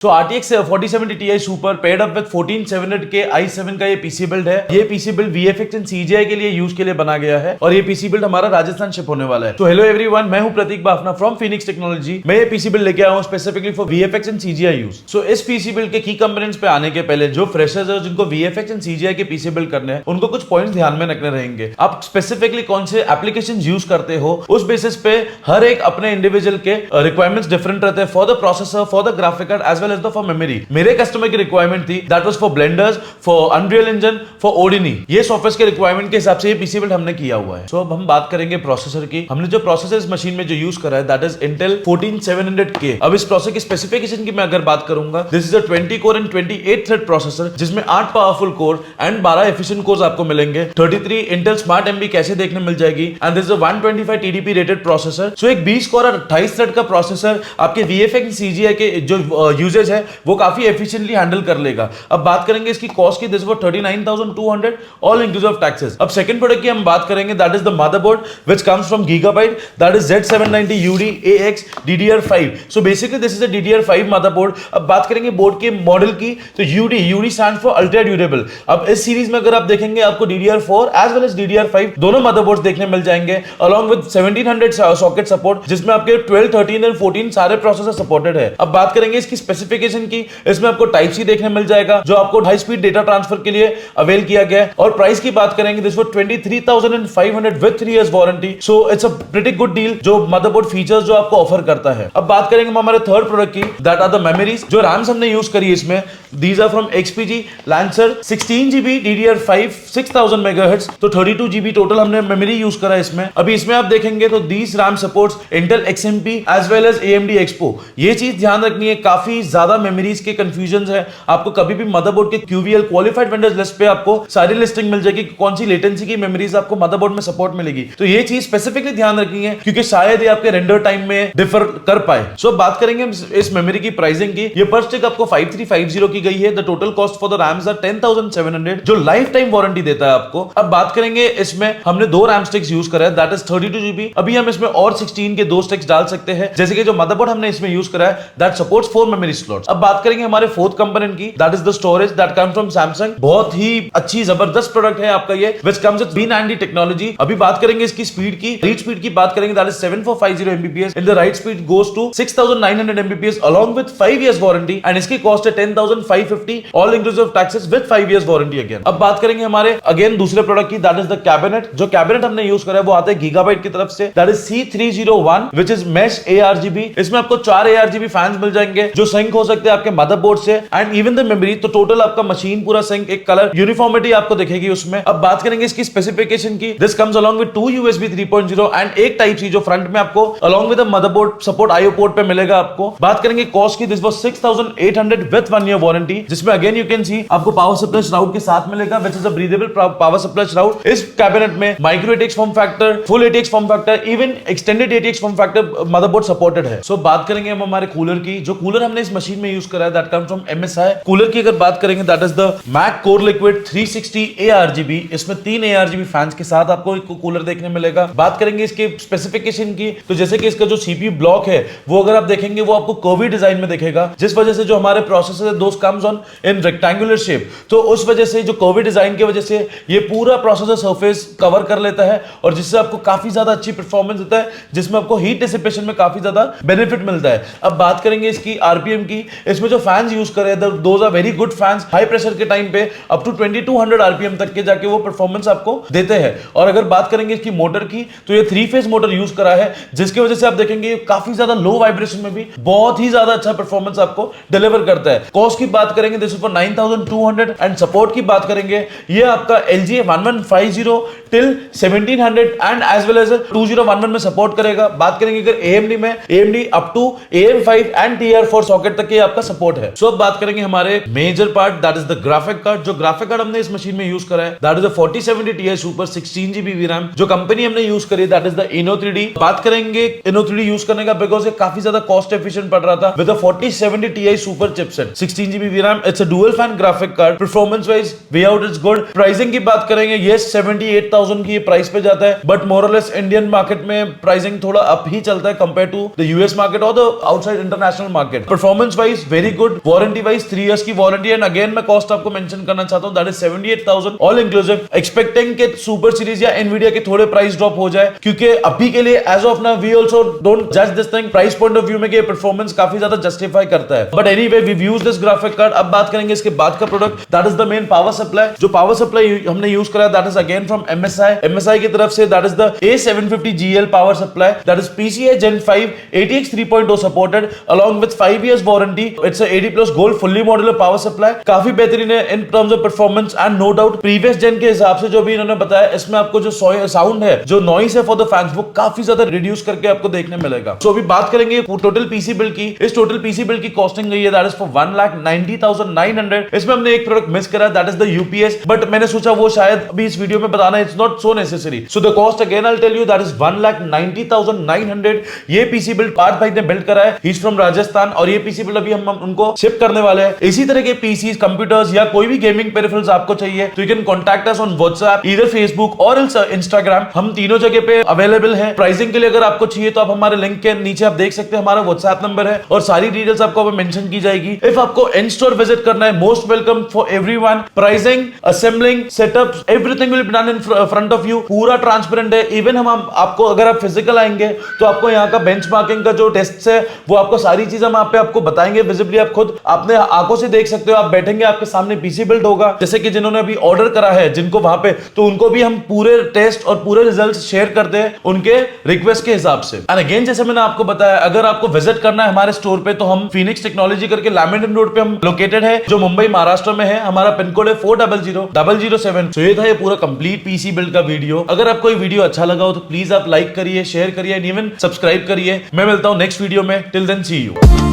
तो RTX 4070 Ti Super paired up with 14700K i7 का ये पीसी बिल्ड है। ये PC build VFX and CGI के लिए यूज के लिए बना गया है और ये पीसी बिल्ड हमारा राजस्थान शिप होने वाला है। तो हेलो एवरीवन, मैं हूं Prateek Bafna from Phoenix Technology. मैं ये पीसी बिल्ड लेके आया हूं specifically for VFX and CGI use. So इस पीसी बिल्ड के की कंपोनेंट्स पे आने के पहले जो फ्रेशर्स है जिनको VFX एंड CGI के पीसी बिल्ड करने हैं उनको कुछ पॉइंट्स ध्यान में रखने रहेंगे। आप स्पेसिफिकली कौन से एप्लीकेशन यूज करते हो उस बेसिस पे हर एक अपने इंडिविजुअल के रिक्वायरमेंट्स डिफरेंट रहते हैं for the processor, for the graphic card as well as the for memory. मेरे कस्टमर की रिक्वायरमेंट थी that was for Blenders, for Unreal Engine, for Houdini. ये सॉफ्टवेयर के रिक्वायरमेंट के हिसाब से ये पीसी बिल्ड हमने किया हुआ है। सो अब हम बात करेंगे प्रोसेसर की। हमने जो प्रोसेसर इस मशीन में जो यूज करा है दैट इज इंटेल 14700K। अब इस प्रोसेसर की स्पेसिफिकेशन की मैं अगर बात करूंगा, this is a 20 core and 28 thread processor जिसमें 8 powerful core and 12 efficient course आपको मिलेंगे। 33 इंटेल स्मार्ट एमबी कैसे देखने मिल जाएगी and this is a 125 TDP rated processor. So एक 20 कोर और 28 थ्रेड का प्रोसेसर आपके VFX CGI के जो यूजेज है वो काफी एफिशिएंटली हैंडल कर लेगा। अब बात करेंगे इसकी कॉस्ट की, this was 39,200 all inclusive taxes. अब सेकंड प्रोडक्ट की हम बात करेंगे that is the motherboard which comes from Gigabyte, that is Z790 UD AX DDR5। So basically this is a DDR5 motherboard. अब बात करेंगे बोर्ड के मॉडल की, तो UD stands for ultra durable. अब इस सीरीज में अगर आप देखेंगे आपको DDR4 as well as DDR5 दोनों मदरबोर्ड्स देखने मिल जाएंगे अलॉन्ग विद 1700 सॉकेट सपोर्ट जिसमें आपके 12, 13 एंड 14 सारे प्रोसेसर सपोर्टेड है। अब बात करेंगे इसकी स्पेसिफिकेशन की, इसमें आपको टाइप सी देखने मिल जाएगा जो आपको हाई स्पीड डेटा ट्रांसफर के लिए अवेल किया गया है। और प्राइस की बात करेंगे this was 23,500 with 3 years warranty. So it's a pretty good deal जो मदरबोर्ड फीचर्स जो आपको ऑफर करता है। अब बात करेंगे हमारे थर्ड प्रोडक्ट की, दैट आर द मेमोरीज। जो रैम्स हमने यूज करी इसमें, these are from XPG Lancer 16GB DDR5 6000 MHz। तो 32GB टोटल हमने मेमोरी यूज करा है इसमें। अभी इसमें आप देखेंगे तो these RAM supports Intel XMP as well as AMD Expo। ये चीज ध्यान रखनी है, काफी ज्यादा मेमोरीज के कंफ्यूजन है। आपको कभी भी मदरबोर्ड के QVL क्वालिफाइड वेंडर्स लिस्ट पे आपको सारी लिस्टिंग मिल जाएगी कौन सी लेटेंसी की मेमोरीज आपको मदरबोर्ड में सपोर्ट मिलेगी। तो ये चीज स्पेसिफिकली ध्यान रखनी है क्योंकि शायद ये आपके रेंडर टाइम में डिफर कर पाए। सो बात करेंगे इस मेमोरी की प्राइसिंग की। ये पर स्टिक आपको 5350 की गई है। The total cost for the RAMs are 10,700 जो लाइफ टाइम वारंटी देता है आपको। अब बात करेंगे इसमें हमने दो रैम स्टिक्स यूज करा है दैट इज 32GB। अभी हम इसमें और 16 के दो स्टिक्स डाल सकते हैं जैसे कि जो मदरबोर्ड हमने इसमें यूज करा है दैट सपोर्ट्स 4 मेमोरी स्लॉट्स। अब बात करेंगे हमारे फोर्थ कंपोनेंट की, that is the storage that comes from Samsung। बहुत ही अच्छी जबरदस्त प्रोडक्ट है आपका ये which comes with B90 technology. अभी बात करेंगे इसकी स्पीड की, रीड स्पीड की बात करेंगे that is 7450 Mbps in the write speed goes to 6900 Mbps along with 5 years warranty and इसकी कॉस्ट है 10,550 all inclusive taxes with 5 years warranty again. अब बात करेंगे हमारे अगेन दूसरे प्रोडक्ट की, दैट इज द कैबिनेट। जो कैबिनेट हमने यूज करा है वो आता है Gigabyte की तरफ से, that is C301 which is mesh ARGB। इसमें आपको 4 ARGB फैंस मिल जाएंगे जो सिंक हो सकते हैं आपके मदरबोर्ड से एंड इवन द मेमोरी। तो टोटल आपका मशीन पूरा सिंक, एक कलर यूनिफॉर्मिटी आपको दिखेगी उसमें। अब बात करेंगे इसकी स्पेसिफिकेशन की, this comes along with 2 USB 3.0 and एक टाइप सी जो फ्रंट में आपको along with motherboard support IO port पे मिलेगा आपको। बात करेंगे कॉस्ट की, this was 6,800 with 1 year warranty जिसमें अगेन यू कैन सी आपको पावर सप्लाई श्राउड के साथ मिलेगा which is a breathable power supply shroud. इस कैबिनेट में micro ATX form factor, full ATX form factor, even extended ATX form factor motherboard supported है। सो बात करेंगे हम हमारे कूलर की। जो कूलर हमने इस मशीन में यूज करा है that comes from MSI। Cooler की अगर बात करेंगे that is the MAG core liquid 360 ARGB। इसमें 3 ARGB फैंस के साथ आपको कूलर देखने मिलेगा। बात करेंगे इसके स्पेसिफिकेशन की, तो जैसे कि इसका जो CPU ब्लॉक है वो अगर आप देखेंगे वो आपको कर्वी डिजाइन में दिखेगा जिस वजह से जो हमारे प्रोसेसर है those comes on in rectangular shape. तो उस वजह से जो कर्वी डिजाइन की वजह से ये पूरा प्रोसेसर सरफेस कवर कर लेता है और जिससे आपको काफी ज्यादा अच्छी परफॉर्मेंस देता है जिसमें आपको हीट डिसिपेशन में काफी ज्यादा बेनिफिट मिलता है। अब बात करेंगे इसकी RPM की। इसमें जो फैंस यूज करे those are very good fans. High pressure के टाइम पे अप टू 2200 RPM तक के जाके वो परफॉर्मेंस आपको देते हैं। और अगर बात करेंगे इसकी मोटर की, तो ये 3 फेज मोटर यूज करा है जिसकी वजह से आप देखेंगे काफी ज्यादा लो वाइब्रेशन में भी बहुत ही ज्यादा अच्छा परफॉर्मेंस आपको डिलीवर करता है। कॉस्ट की बात करेंगे this is for 9,200 and support की बात करेंगे ये आपका LGA 1150 till 1700 and as well as 2011 में सपोर्ट करेगा। बात करेंगे अगर AMD में, AMD up to AM5 and TR4 socket तक ये आपका सपोर्ट है। सो अब बात करेंगे हमारे major part that is the graphic card. जो ग्राफिक कार्ड हमने इस मशीन में यूज करा है that is the 4070 Ti Super 16GB VRAM। जो कंपनी हमने यूज करी दैट इज द Inno3D। बात करेंगे Inno3D यूज करने का बिकॉज ये काफी ज्यादा कॉस्ट एफिशिएंट पड़ रहा था with the 4070 Ti Super chipset 16GB VRAM। It's a dual fan graphic card. Performance wise way out is good. Pricing की बात करेंगे ये 78,000 की प्राइस पे जाता है बट मोर और लेस इंडियन मार्केट में प्राइसिंग थोड़ा अप ही चलता है compare to the US market और the outside international market. Performance performance wise very good, warranty wise 3 years की वारंटी, एंड अगेन मैं कॉस्ट आपको मेंशन करना चाहता हूं, that is 78,000 all inclusive. Expecting के सुपर सीरीज या एनवीडिया के थोड़े प्राइस ड्रॉप हो जाए, क्योंकि अभी के लिए as of now we also don't जज this thing price point of view में कि परफॉर्मेंस काफी ज्यादा जस्टिफाई करता है, but anyway we use this graphic card. अब बात करेंगे इसके बाद का product, that is the main power supply. जो पावर सप्लाई हमने यूज करा that is again from MSI की तरफ से, that is the A750GL power supply, that is PCI Gen 5 ATX 3.0 supported along with 5 years warranty. It's a 80+ gold fully modular power supply, काफी बेहतरीन है in terms of performance and no doubt previous gen के हिसाब से जो भी इन्होंने बताया, इसमें आपको जो साउंड है, जो नॉइस है फॉर द फैंस, वो काफी ज्यादा रिड्यूस करके आपको देखने मिलेगा। सो अभी बात करेंगे टोटल पीसी बिल्ड की। इस टोटल पीसी बिल्ड की कॉस्टिंग गई है दैट इज फॉर 1,90,900। इसमें हमने एक प्रोडक्ट मिस करा, that is the UPS, but मैंने सोचा वो शायद अभी इस वीडियो में बताना it's not so necessary. So the cost again I will tell you, that is 1,90,900। ये पीसी बिल्ड पार्थ भाई ने बिल्ड करा है, ही इज फ्रॉम राजस्थान, और ये पीसी बिल्ड अभी हम उनको शिप करने वाले हैं। इसी तरह के पीसीज, कंप्यूटर्स या कोई भी गेमिंग पेरिफेरल्स आपको चाहिए तो you can contact us on WhatsApp, either Facebook और इंस्टाग्राम। हम तीनों जगह पे अवेलेबल हैं। प्राइसिंग के लिए अगर आपको चाहिए तो आप हमारे लिंक के नीचे आप देख सकते हैं, हमारा व्हाट्सएप नंबर है और सारी डिटेल्स आपको मेंशन की जाएगी। इफ आपको इन स्टोर विजिट करना है, most welcome for everyone. Pricing, assembling, setup, everything will be done in front of you. पूरा ट्रांसपेरेंट है। इवन हम आपको, अगर आप फिजिकल आएंगे तो आपको यहाँ का बेंचमार्किंग का जो टेस्ट है वो आपको सारी चीजें हम आप पे आपको बताएंगे विजिबली। आप खुद अपने आंखों से देख सकते हो। आप बैठेंगे, आपके सामने पीसी बिल्ड होगा, जैसे कि जिन्होंने अभी ऑर्डर करा है जिनको वहां पे, तो उनको भी हम पूरे टेस्ट और पूरे रिजल्ट्स शेयर करते हैं उनके रिक्वेस्ट के हिसाब से। एंड अगेन जैसे मैंने आपको बताया, अगर आपको विजिट करना है हमारे स्टोर पे तो हम फीनिक्स टेक्नोलॉजी करके लैमिंटन रोड पे हम लोकेटेड है, जो मुंबई महाराष्ट्र में है। हमारा पिन कोड है 400007। तो ये था ये पूरा कंप्लीट पीसी बिल्ड का वीडियो। अगर आपको ये वीडियो अच्छा लगा हो तो प्लीज आप लाइक करिए, शेयर करिए, इवन सब्सक्राइब करिए। मैं मिलता हूं नेक्स्ट वीडियो में। Till then see you.